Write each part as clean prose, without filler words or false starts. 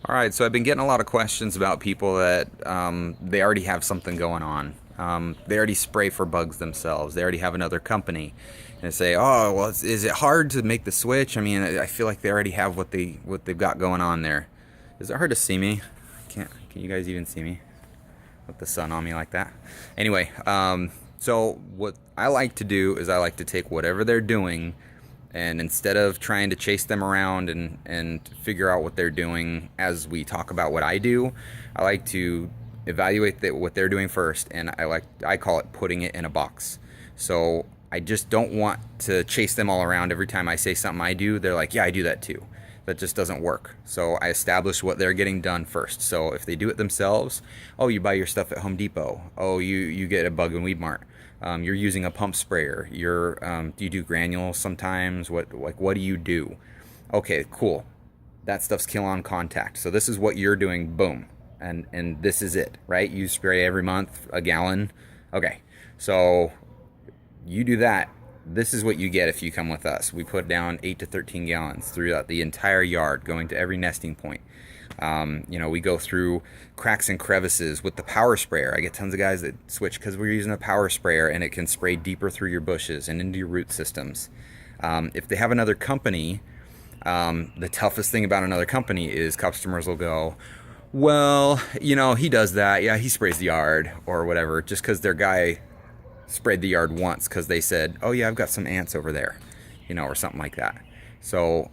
All right, so I've been getting a lot of questions about people that they already have something going on. They already spray for bugs themselves. They already have another company, and they say, "Oh, well, is it hard to make the switch?" I mean, I feel like they already have what they've got going on there. Is it hard to see me? Can you guys even see me with the sun on me like that? Anyway, so what I like to do is I like to take whatever they're doing, and instead of trying to chase them around and figure out what they're doing as we talk about what I do, I like to evaluate what they're doing first, and I call it putting it in a box. So I just don't want to chase them all around every time I say something I do. They're like, yeah, I do that too. That just doesn't work. So I establish what they're getting done first. So if they do it themselves, oh, you buy your stuff at Home Depot. Oh, you get a Bug and Weed Mart. You're using a pump sprayer. Do you do granules sometimes? What do you do? Okay, cool. That stuff's kill on contact. So this is what you're doing. Boom, and this is it, right? You spray every month a gallon. Okay, so you do that. This is what you get if you come with us. We put down 8 to 13 gallons throughout the entire yard, going to every nesting point. We go through cracks and crevices with the power sprayer. I get tons of guys that switch because we're using a power sprayer and it can spray deeper through your bushes and into your root systems. If they have another company, the toughest thing about another company is customers will go, well, he does that. Yeah, he sprays the yard or whatever, just because their guy sprayed the yard once because they said, oh yeah, I've got some ants over there, or something like that. So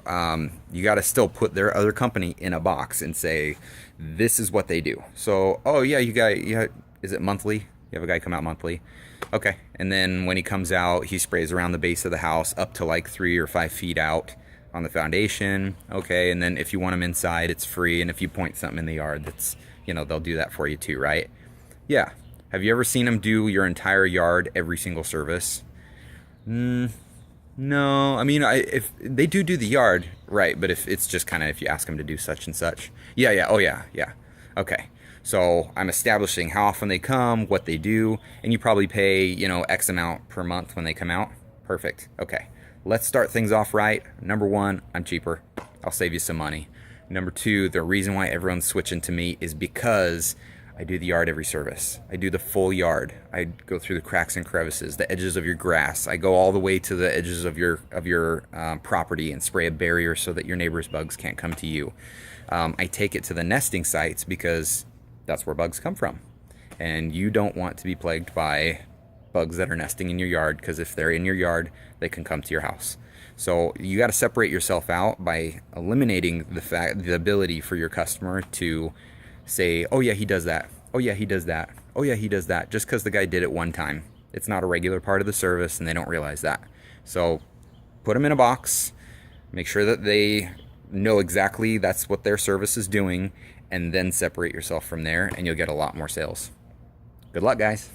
you got to still put their other company in a box and say, this is what they do. So, oh yeah, is it monthly? You have a guy come out monthly? Okay. And then when he comes out, he sprays around the base of the house up to like 3 or 5 feet out on the foundation. Okay. And then if you want them inside, it's free. And if you point something in the yard, they'll do that for you too, right? Yeah. Have you ever seen them do your entire yard every single service? No. I mean, if they do the yard, right? But if it's just kind of if you ask them to do such and such, yeah. Oh yeah. Okay. So I'm establishing how often they come, what they do, and you probably pay X amount per month when they come out. Perfect. Okay. Let's start things off right. Number one, I'm cheaper. I'll save you some money. Number two, the reason why everyone's switching to me is because I do the yard every service. I do the full yard. I go through the cracks and crevices, the edges of your grass. I go all the way to the edges of your property and spray a barrier so that your neighbor's bugs can't come to you. I take it to the nesting sites because that's where bugs come from. And you don't want to be plagued by bugs that are nesting in your yard, because if they're in your yard, they can come to your house. So you got to separate yourself out by eliminating the ability for your customer to say, oh yeah, he does that. Oh yeah, he does that. Oh yeah, he does that. Just because the guy did it one time. It's not a regular part of the service and they don't realize that. So put them in a box, make sure that they know exactly that's what their service is doing, and then separate yourself from there and you'll get a lot more sales. Good luck, guys.